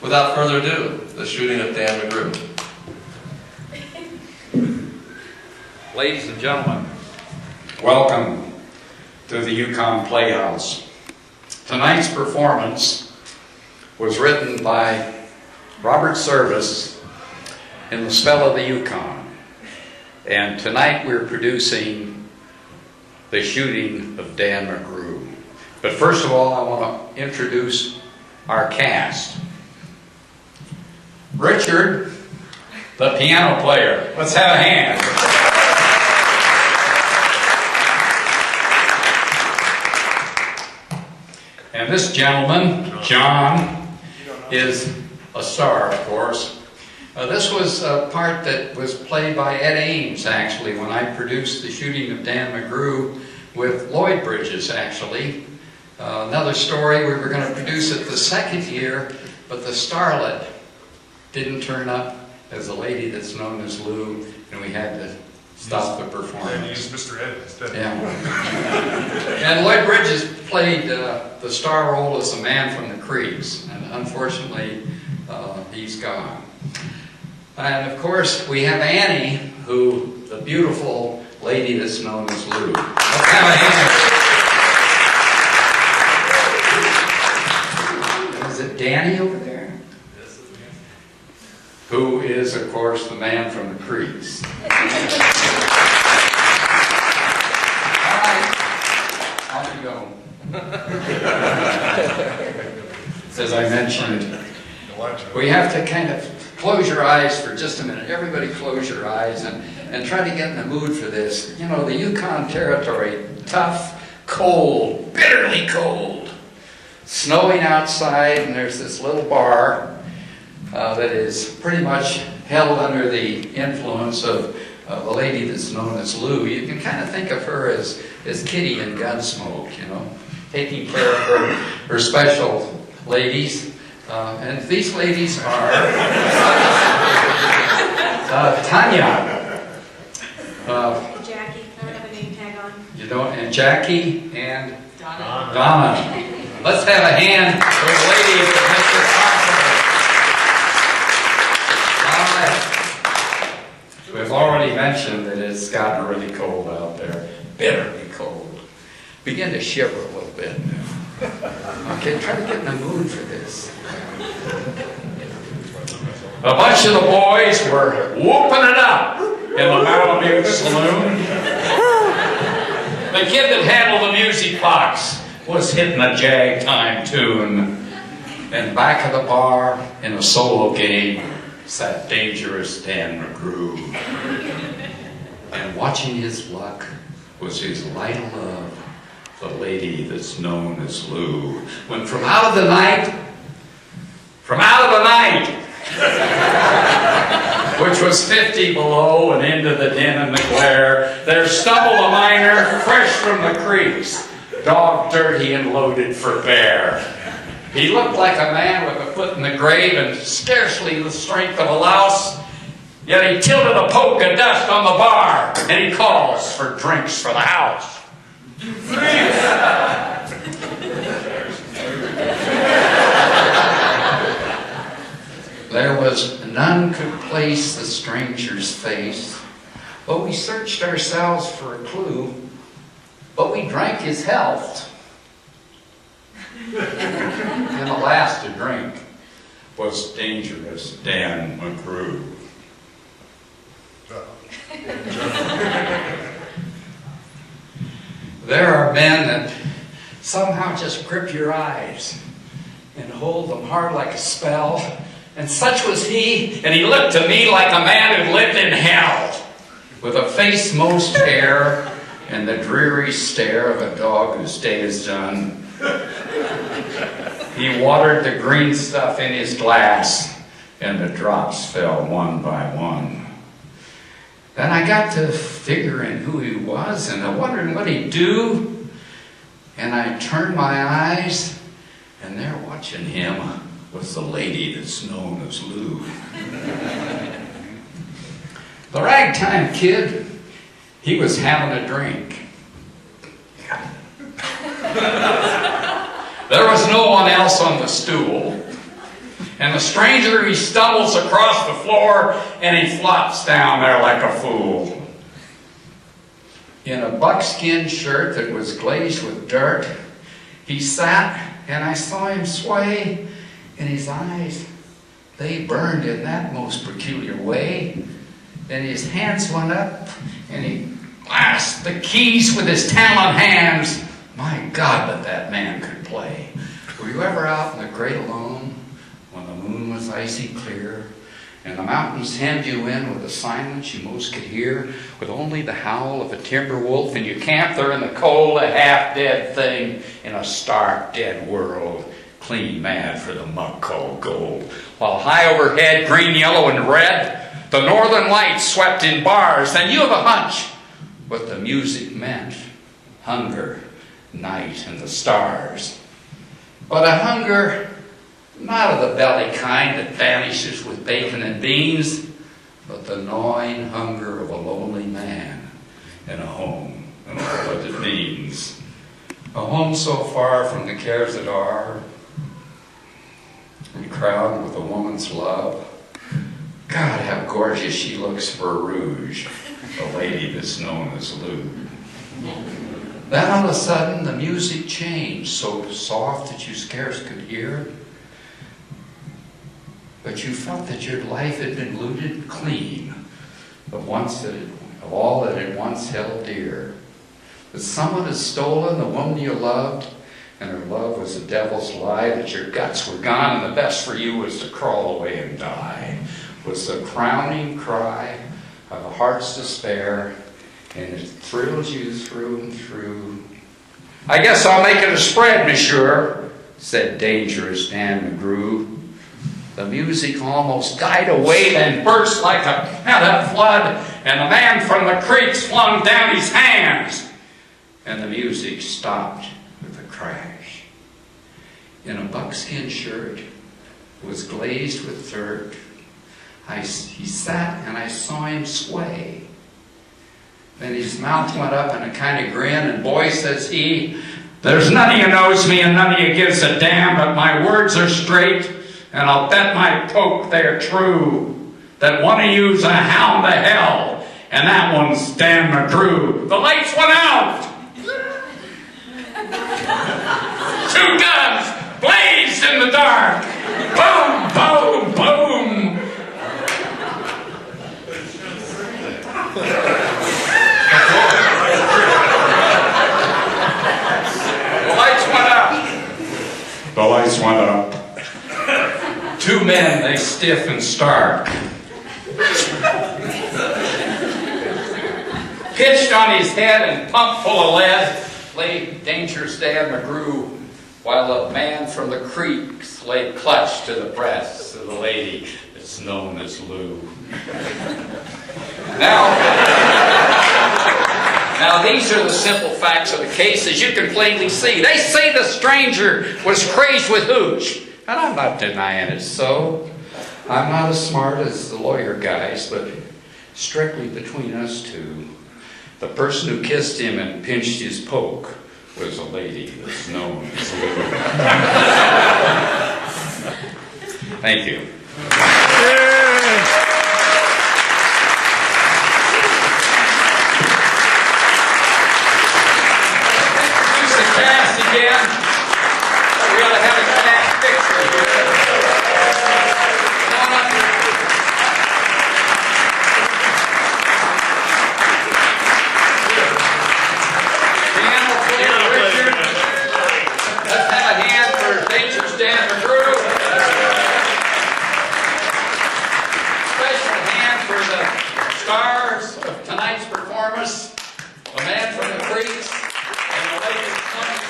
Without further ado, the Shooting of Dan McGrew. Ladies and gentlemen, welcome to the Yukon Playhouse. Tonight's performance was written by Robert Service in the spell of the Yukon. And tonight we're producing the Shooting of Dan McGrew. But first of all, I want to introduce our cast. Richard, the piano player. Let's have a hand. And this gentleman, John, is a star, of course. This was a part that was played by Ed Ames, actually, when I produced the Shooting of Dan McGrew with Lloyd Bridges, actually. Another story, we were going to produce it the second year, but the starlet didn't turn up as a lady that's known as Lou, and we had to stop the performance. And use Mr. Ed instead. Yeah. And Lloyd Bridges played the star role as a man from the Creeks, and unfortunately, he's gone. And of course, we have Annie, who, the beautiful lady that's known as Lou. Let's have a hand. Is it Danny over there? Who is, of course, the man from the Creeks. All right, off you go. As I mentioned, we have to kind of close your eyes for just a minute. Everybody close your eyes and try to get in the mood for this. You know, the Yukon Territory, tough, cold, bitterly cold. Snowing outside, and there's this little bar that is pretty much held under the influence of a lady that's known as Lou. You can kind of think of her as Kitty in Gunsmoke, you know, taking care of her special ladies. And these ladies are Tanya. Jackie, I don't have a name tag on. You don't, and Jackie and Donna. Donna. Let's have a hand for the ladies that make this possible. All right. We've already mentioned that it's gotten really cold out there, bitterly cold. Begin to shiver a little bit now. Okay, try to get in the mood for this. A bunch of the boys were whooping it up in the Malibu saloon. The kid that handled the music box was hitting a jag time tune. And back of the bar in a solo game sat dangerous Dan McGrew. And watching his luck was his light of love, the lady that's known as Lou. When from out of the night, which was 50 below and into the din and the glare, there stumbled a miner fresh from the creeks, dog dirty and loaded for bear. He looked like a man with a foot in the grave and scarcely the strength of a louse, yet he tilted a poke of dust on the bar, and he calls for drinks for the house. There was none could place the stranger's face, but we searched ourselves for a clue, but we drank his health. And the last to drink was dangerous Dan McGrew. There are men that somehow just grip your eyes and hold them hard like a spell. And such was he, and he looked to me like a man who lived in hell, with a face most fair and the dreary stare of a dog whose day is done. He watered the green stuff in his glass, and the drops fell one by one. Then I got to figuring who he was, and I wondering what he'd do. And I turned my eyes, and there watching him was the lady that's known as Lou. The ragtime kid, he was having a drink. There was no one else on the stool. And the stranger, he stumbles across the floor and he flops down there like a fool. In a buckskin shirt that was glazed with dirt, he sat, and I saw him sway, and his eyes, they burned in that most peculiar way. Then his hands went up, and he clasped the keys with his talent hands. My God, but that man could play. Were you ever out in the great alone when the moon was icy clear, and the mountains hemmed you in with the silence you most could hear, with only the howl of a timber wolf, and you camped there in the cold, a half-dead thing in a stark, dead world, clean mad for the muck called gold, while high overhead, green, yellow, and red, the northern lights swept in bars, and you have a hunch what the music meant: hunger, night, and the stars. But a hunger not of the belly kind that vanishes with bacon and beans, but the gnawing hunger of a lonely man in a home and all that it means. A home so far from the cares that are, and crowned with a woman's love. God, how gorgeous she looks for rouge, the lady that's known as Lou. Then all of a sudden the music changed, so soft that you scarce could hear. But you felt that your life had been looted clean of all that it once held dear. That someone had stolen the woman you loved, and her love was the devil's lie, that your guts were gone and the best for you was to crawl away and die, was the crowning cry of a heart's despair, and it thrills you through and through. I guess I'll make it a spread, monsieur, said dangerous Dan McGrew. The music almost died away and burst like a pent-up flood, and the man from the creeks flung down his hands, and the music stopped with a crash. In a buckskin shirt, was glazed with dirt, he sat and I saw him sway. Then his mouth went up in a kind of grin, and boy, says he, there's none of you knows me and none of you gives a damn, but my words are straight, and I'll bet my poke they're true, that one of you's a hound to hell, and that one's Dan McGrew. The lights went out! 2 guns blazed in the dark. Boom, boom, boom. The lights went up. The lights went up. 2 men, they stiff and stark, pitched on his head and pumped full of lead lay dangerous Dan McGrew, while a man from the creeks lay clutched to the breasts of the lady that's known as Lou. Now these are the simple facts of the case, as you can plainly see. They say the stranger was crazed with hooch, and I'm not denying it's so. I'm not as smart as the lawyer guys, but strictly between us two, the person who kissed him and pinched his poke was a lady that's known as Lou. Thank you. Use the cast again. We ought to have a cast picture here. Come on up here. Let's have a hand for dangerous Dan McGrew. Special hand for the stars of tonight's performance, the man from the creeks, and the lady coming